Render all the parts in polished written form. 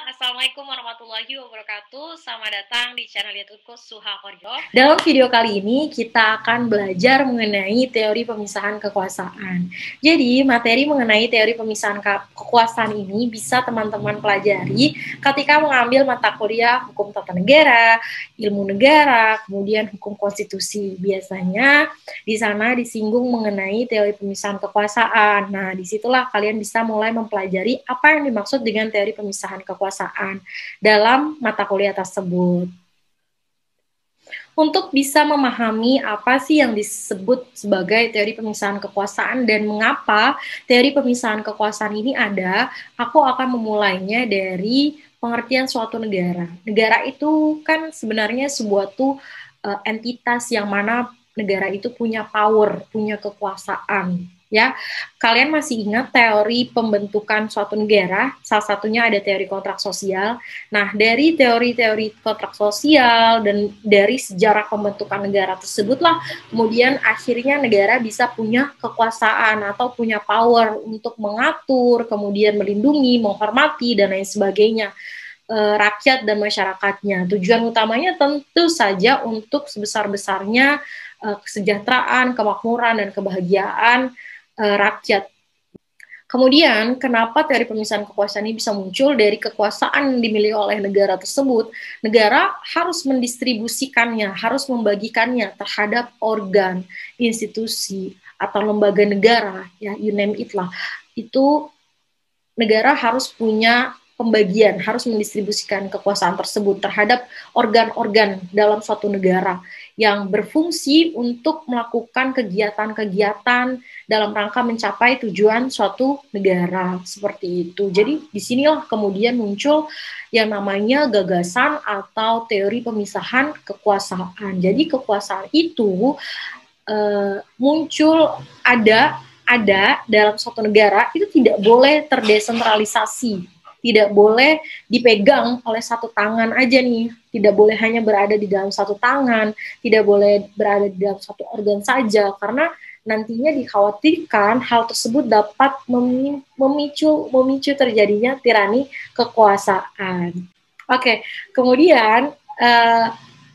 Assalamualaikum warahmatullahi wabarakatuh. Selamat datang di channel YouTubeku Suha Koryo. Dalam video kali ini kita akan belajar mengenai teori pemisahan kekuasaan. Jadi materi mengenai teori pemisahan kekuasaan ini bisa teman-teman pelajari ketika mengambil mata kuliah hukum tata negara, ilmu negara, kemudian hukum konstitusi. Biasanya di sana disinggung mengenai teori pemisahan kekuasaan. Nah, disitulah kalian bisa mulai mempelajari apa yang dimaksud dengan teori pemisahan kekuasaan dalam mata kuliah tersebut. Untuk bisa memahami apa sih yang disebut sebagai teori pemisahan kekuasaan dan mengapa teori pemisahan kekuasaan ini ada, aku akan memulainya dari pengertian suatu negara. Negara itu kan sebenarnya sebuah entitas yang mana negara itu punya power, punya kekuasaan. Ya, kalian masih ingat teori pembentukan suatu negara? Salah satunya ada teori kontrak sosial. Nah, dari teori-teori kontrak sosial dan dari sejarah pembentukan negara tersebutlah kemudian akhirnya negara bisa punya kekuasaan atau punya power untuk mengatur, kemudian melindungi, menghormati, dan lain sebagainya rakyat dan masyarakatnya. Tujuan utamanya tentu saja untuk sebesar-besarnya kesejahteraan, kemakmuran, dan kebahagiaan rakyat. Kemudian, kenapa teori pemisahan kekuasaan ini bisa muncul dari kekuasaan yang dimiliki oleh negara tersebut? Negara harus mendistribusikannya, harus membagikannya terhadap organ, institusi, atau lembaga negara, ya, you name it lah. Itu negara harus punya pembagian, harus mendistribusikan kekuasaan tersebut terhadap organ-organ dalam suatu negara yang berfungsi untuk melakukan kegiatan-kegiatan dalam rangka mencapai tujuan suatu negara, seperti itu. Jadi disinilah kemudian muncul yang namanya gagasan atau teori pemisahan kekuasaan. Jadi kekuasaan itu muncul ada dalam suatu negara itu tidak boleh terdesentralisasi, tidak boleh dipegang oleh satu tangan aja nih, tidak boleh hanya berada di dalam satu tangan, tidak boleh berada di dalam satu organ saja, karena nantinya dikhawatirkan hal tersebut dapat memicu terjadinya tirani kekuasaan. Oke, kemudian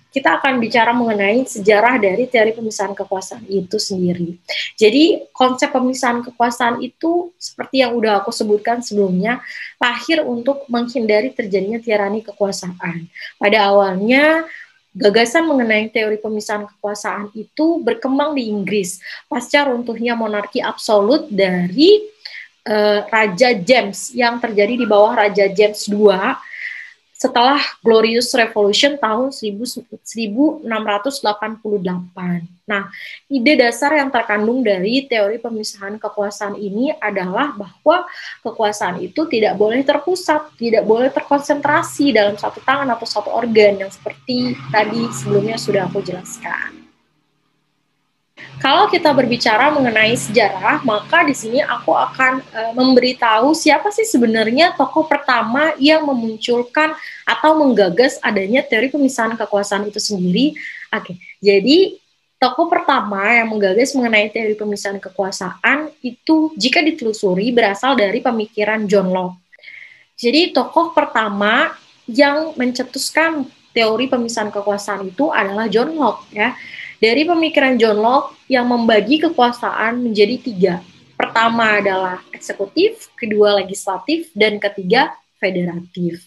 kita akan bicara mengenai sejarah dari teori pemisahan kekuasaan itu sendiri. Jadi konsep pemisahan kekuasaan itu seperti yang udah aku sebutkan sebelumnya, lahir untuk menghindari terjadinya tirani kekuasaan. Pada awalnya gagasan mengenai teori pemisahan kekuasaan itu berkembang di Inggris pasca runtuhnya monarki absolut dari Raja James yang terjadi di bawah Raja James II setelah Glorious Revolution tahun 1688. Nah, ide dasar yang terkandung dari teori pemisahan kekuasaan ini adalah bahwa kekuasaan itu tidak boleh terpusat, tidak boleh terkonsentrasi dalam satu tangan atau satu organ yang seperti tadi sebelumnya sudah aku jelaskan. Kalau kita berbicara mengenai sejarah, maka di sini aku akan memberitahu siapa sih sebenarnya tokoh pertama yang memunculkan atau menggagas adanya teori pemisahan kekuasaan itu sendiri. Oke, jadi tokoh pertama yang menggagas mengenai teori pemisahan kekuasaan itu jika ditelusuri berasal dari pemikiran John Locke. Jadi tokoh pertama yang mencetuskan teori pemisahan kekuasaan itu adalah John Locke, ya. Dari pemikiran John Locke yang membagi kekuasaan menjadi 3. Pertama adalah eksekutif, kedua legislatif, dan ketiga federatif.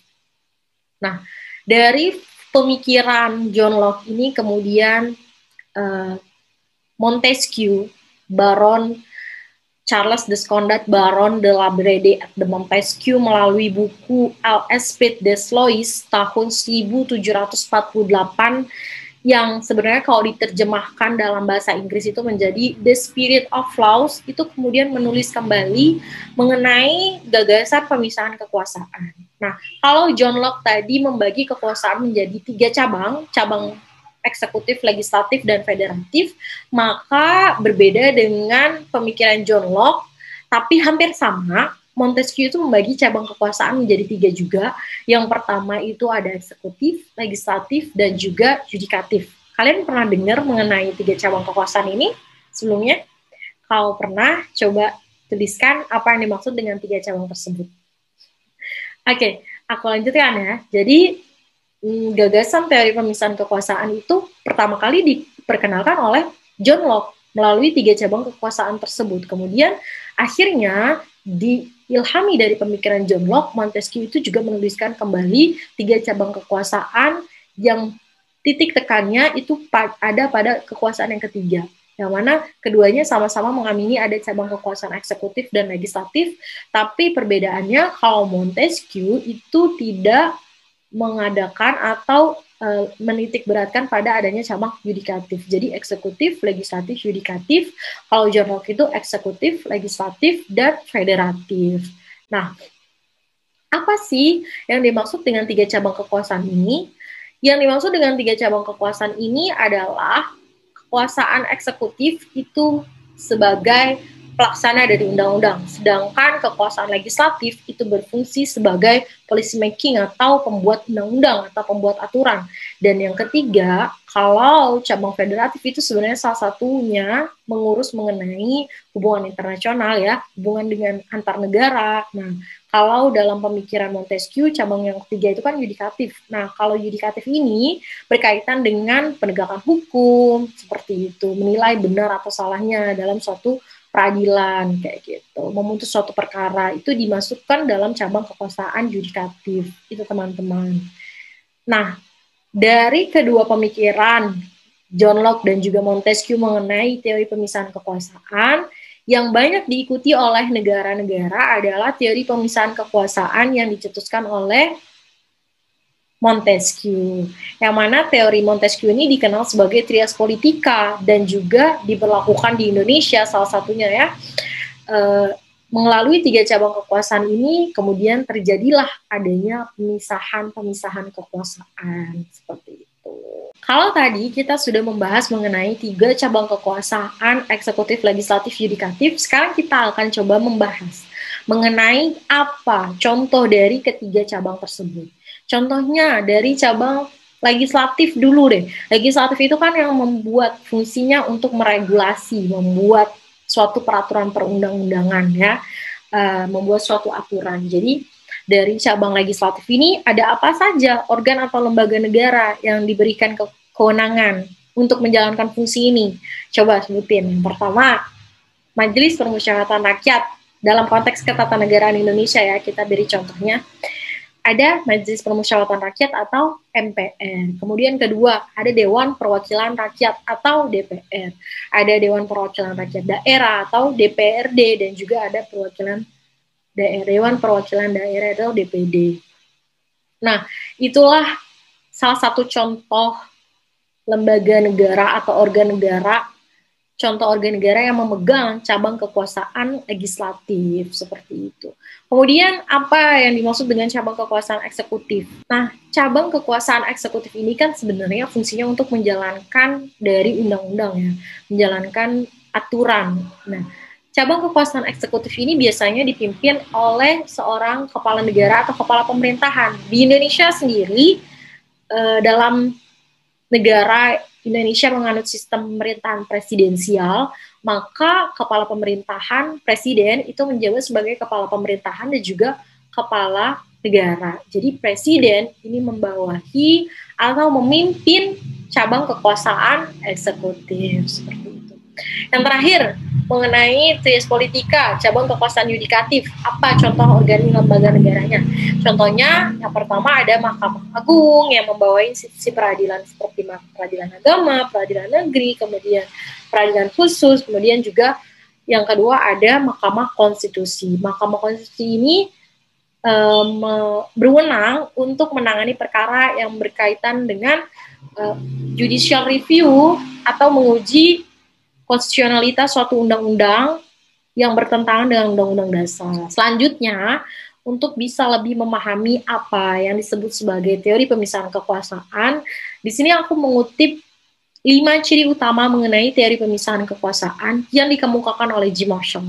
Nah, dari pemikiran John Locke ini kemudian Montesquieu, Baron Charles Descondat Baron de la Brede de Montesquieu melalui buku L'Esprit des Lois tahun 1748 yang sebenarnya kalau diterjemahkan dalam bahasa Inggris itu menjadi The Spirit of Laws, itu kemudian menulis kembali mengenai gagasan pemisahan kekuasaan. Nah, kalau John Locke tadi membagi kekuasaan menjadi 3 cabang eksekutif, legislatif, dan federatif, maka berbeda dengan pemikiran John Locke, tapi hampir sama. Montesquieu itu membagi cabang kekuasaan menjadi 3 juga. Yang pertama itu ada eksekutif, legislatif, dan juga yudikatif. Kalian pernah dengar mengenai 3 cabang kekuasaan ini sebelumnya? Kalau pernah, coba tuliskan apa yang dimaksud dengan 3 cabang tersebut. Oke, Aku lanjutkan ya. Jadi gagasan teori pemisahan kekuasaan itu pertama kali diperkenalkan oleh John Locke melalui 3 cabang kekuasaan tersebut. Kemudian akhirnya diilhami dari pemikiran John Locke, Montesquieu itu juga menuliskan kembali 3 cabang kekuasaan yang titik tekannya itu ada pada kekuasaan yang ketiga, yang mana keduanya sama-sama mengamini ada cabang kekuasaan eksekutif dan legislatif, tapi perbedaannya kalau Montesquieu itu tidak mengadakan atau menitik beratkan pada adanya cabang yudikatif. Jadi eksekutif, legislatif, yudikatif. Kalau John Locke itu eksekutif, legislatif, dan federatif. Nah, apa sih yang dimaksud dengan 3 cabang kekuasaan ini? Yang dimaksud dengan 3 cabang kekuasaan ini adalah kekuasaan eksekutif itu sebagai pelaksana dari undang-undang, sedangkan kekuasaan legislatif itu berfungsi sebagai policy making atau pembuat undang-undang atau pembuat aturan. Dan yang ketiga, kalau cabang federatif itu sebenarnya salah satunya mengurus mengenai hubungan internasional ya, hubungan dengan antar negara. Nah, kalau dalam pemikiran Montesquieu, cabang yang ketiga itu kan yudikatif. Nah, kalau yudikatif ini berkaitan dengan penegakan hukum, seperti itu, menilai benar atau salahnya dalam suatu peradilan, kayak gitu. Memutus suatu perkara, itu dimasukkan dalam cabang kekuasaan yudikatif. Itu teman-teman. Nah, dari kedua pemikiran, John Locke dan juga Montesquieu mengenai teori pemisahan kekuasaan, yang banyak diikuti oleh negara-negara adalah teori pemisahan kekuasaan yang dicetuskan oleh Montesquieu. Yang mana teori Montesquieu ini dikenal sebagai trias politica dan juga diberlakukan di Indonesia salah satunya ya. Melalui 3 cabang kekuasaan ini kemudian terjadilah adanya pemisahan kekuasaan seperti itu. Kalau tadi kita sudah membahas mengenai 3 cabang kekuasaan eksekutif, legislatif, yudikatif, sekarang kita akan coba membahas mengenai apa contoh dari ketiga cabang tersebut. Contohnya dari cabang legislatif dulu deh. Legislatif itu kan yang membuat fungsinya untuk meregulasi, membuat suatu peraturan perundang-undangan ya, membuat suatu aturan. Jadi dari cabang legislatif ini ada apa saja organ atau lembaga negara yang diberikan kewenangan untuk menjalankan fungsi ini? Coba sebutin. Yang pertama, Majelis Permusyawaratan Rakyat. Dalam konteks ketatanegaraan Indonesia ya, kita beri contohnya. Ada Majelis Permusyawaratan Rakyat atau MPR. Kemudian kedua, ada Dewan Perwakilan Rakyat atau DPR. Ada Dewan Perwakilan Rakyat Daerah atau DPRD, dan juga ada perwakilan daerah, Dewan Perwakilan Daerah atau DPD. Nah, itulah salah satu contoh lembaga negara atau organ negara, contoh organ negara yang memegang cabang kekuasaan legislatif seperti itu. Kemudian apa yang dimaksud dengan cabang kekuasaan eksekutif? Nah, cabang kekuasaan eksekutif ini kan sebenarnya fungsinya untuk menjalankan dari undang-undang ya, menjalankan aturan. Nah, cabang kekuasaan eksekutif ini biasanya dipimpin oleh seorang kepala negara atau kepala pemerintahan. Di Indonesia sendiri, dalam negara Indonesia menganut sistem pemerintahan presidensial, maka kepala pemerintahan, presiden itu menjabat sebagai kepala pemerintahan dan juga kepala negara. Jadi presiden ini membawahi atau memimpin cabang kekuasaan eksekutif seperti itu. Yang terakhir, mengenai trias politika, cabang kekuasaan yudikatif, apa contoh organ lembaga negaranya? Contohnya, yang pertama ada Mahkamah Agung yang membawahi institusi peradilan seperti peradilan agama, peradilan negeri, kemudian peradilan khusus, kemudian juga yang kedua ada Mahkamah Konstitusi. Mahkamah Konstitusi ini berwenang untuk menangani perkara yang berkaitan dengan judicial review atau menguji konstitusionalitas suatu undang-undang yang bertentangan dengan undang-undang dasar. Selanjutnya, untuk bisa lebih memahami apa yang disebut sebagai teori pemisahan kekuasaan, di sini aku mengutip 5 ciri utama mengenai teori pemisahan kekuasaan yang dikemukakan oleh Jim Marshall.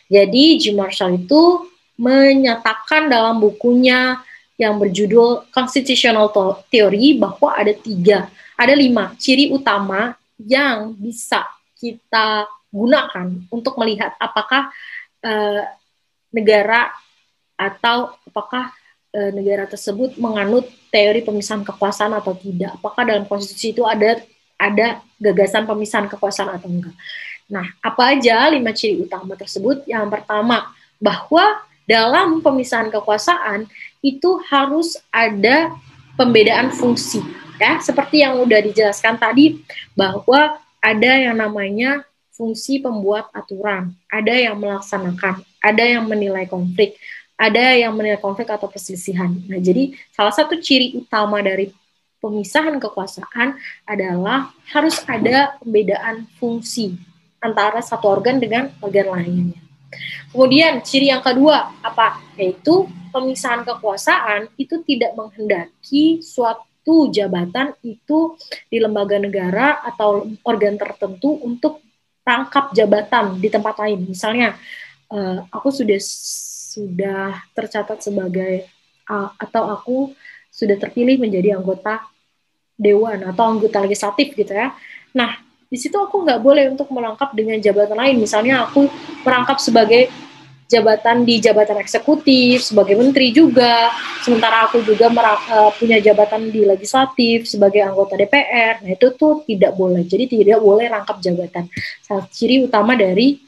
Jadi, Jim Marshall itu menyatakan dalam bukunya yang berjudul Constitutional Theory bahwa ada 5 ciri utama yang bisa kita gunakan untuk melihat apakah negara atau apakah negara tersebut menganut teori pemisahan kekuasaan atau tidak. Apakah dalam konstitusi itu ada gagasan pemisahan kekuasaan atau enggak. Nah, apa aja 5 ciri utama tersebut? Yang pertama, bahwa dalam pemisahan kekuasaan itu harus ada pembedaan fungsi. Ya, seperti yang udah dijelaskan tadi, bahwa ada yang namanya fungsi pembuat aturan, ada yang melaksanakan, ada yang menilai konflik, ada yang menilai konflik atau perselisihan. Nah, jadi salah satu ciri utama dari pemisahan kekuasaan adalah harus ada pembedaan fungsi antara satu organ dengan organ lainnya. Kemudian ciri yang kedua apa? Yaitu pemisahan kekuasaan itu tidak menghendaki suatu jabatan itu di lembaga negara atau organ tertentu untuk rangkap jabatan di tempat lain. Misalnya, aku sudah tercatat sebagai atau aku sudah terpilih menjadi anggota dewan atau anggota legislatif gitu ya. Nah, di situ aku nggak boleh untuk merangkap dengan jabatan lain. Misalnya aku merangkap sebagai jabatan di jabatan eksekutif, sebagai menteri juga, sementara aku juga punya jabatan di legislatif sebagai anggota DPR. Nah, itu tuh tidak boleh. Jadi tidak boleh rangkap jabatan. Salah ciri utama dari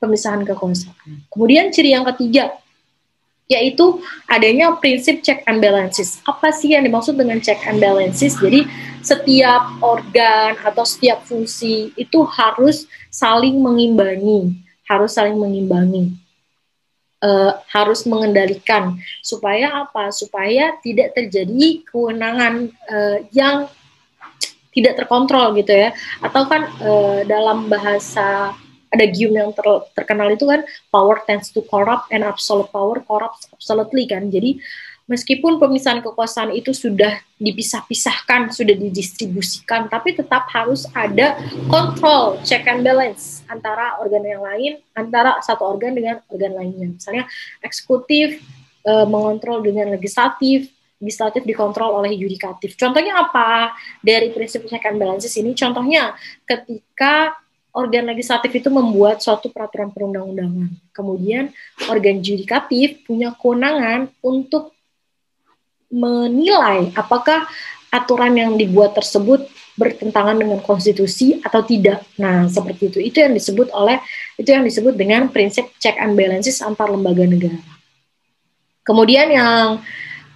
pemisahan kekuasaan. Kemudian ciri yang ketiga, yaitu adanya prinsip check and balances. Apa sih yang dimaksud dengan check and balances? Jadi setiap organ atau setiap fungsi itu harus saling mengimbangi, harus mengendalikan. Supaya apa? Supaya tidak terjadi kewenangan yang tidak terkontrol gitu ya. Atau kan dalam bahasa ada gium yang terkenal itu kan, power tends to corrupt and absolute power corrupts absolutely kan. Jadi meskipun pemisahan kekuasaan itu sudah dipisah-pisahkan, sudah didistribusikan, tapi tetap harus ada kontrol, check and balance antara organ yang lain, antara satu organ dengan organ lainnya. Misalnya eksekutif mengontrol dengan legislatif dikontrol oleh yudikatif. Contohnya apa dari prinsip check and balances ini? Contohnya ketika organ legislatif itu membuat suatu peraturan perundang-undangan, kemudian organ yudikatif punya kewenangan untuk menilai apakah aturan yang dibuat tersebut bertentangan dengan konstitusi atau tidak. Nah, seperti itu. Itu yang disebut dengan prinsip check and balances antar lembaga negara. Kemudian yang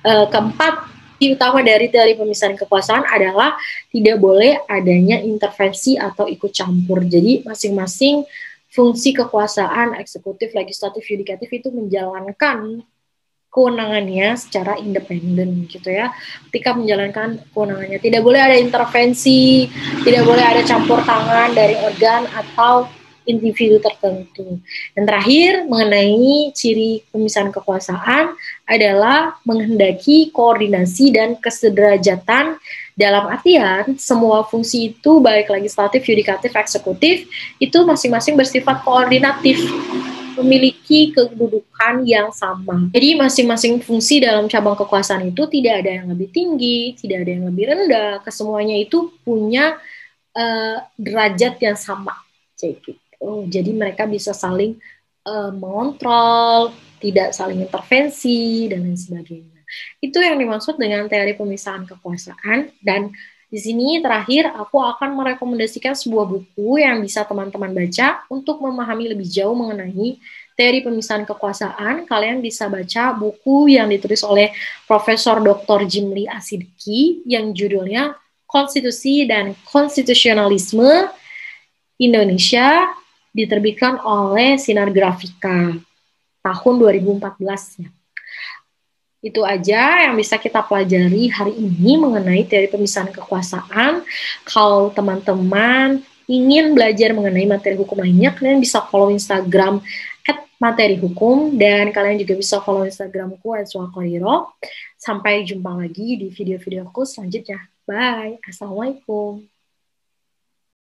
keempat, utama dari teori pemisahan kekuasaan adalah tidak boleh adanya intervensi atau ikut campur. Jadi masing-masing fungsi kekuasaan eksekutif, legislatif, yudikatif itu menjalankan kewenangannya secara independen gitu ya. Ketika menjalankan kewenangannya tidak boleh ada intervensi, tidak boleh ada campur tangan dari organ atau individu tertentu. Dan terakhir mengenai ciri pemisahan kekuasaan adalah menghendaki koordinasi dan kesederajatan, dalam artian semua fungsi itu baik legislatif, yudikatif, eksekutif itu masing-masing bersifat koordinatif, memiliki kedudukan yang sama. Jadi masing-masing fungsi dalam cabang kekuasaan itu tidak ada yang lebih tinggi, tidak ada yang lebih rendah, kesemuanya itu punya derajat yang sama. Jadi mereka bisa saling mengontrol, tidak saling intervensi, dan lain sebagainya. Itu yang dimaksud dengan teori pemisahan kekuasaan. Dan di sini terakhir aku akan merekomendasikan sebuah buku yang bisa teman-teman baca untuk memahami lebih jauh mengenai teori pemisahan kekuasaan. Kalian bisa baca buku yang ditulis oleh Profesor Dr. Jimli Asidki yang judulnya Konstitusi dan Konstitusionalisme Indonesia, diterbitkan oleh Sinar Grafika tahun 2014 ya. Itu aja yang bisa kita pelajari hari ini mengenai teori pemisahan kekuasaan. Kalau teman-teman ingin belajar mengenai materi hukum lainnya, kalian bisa follow Instagram @materihukum dan kalian juga bisa follow Instagramku @suakoriro. Sampai jumpa lagi di video-videoku selanjutnya. Bye. Assalamualaikum.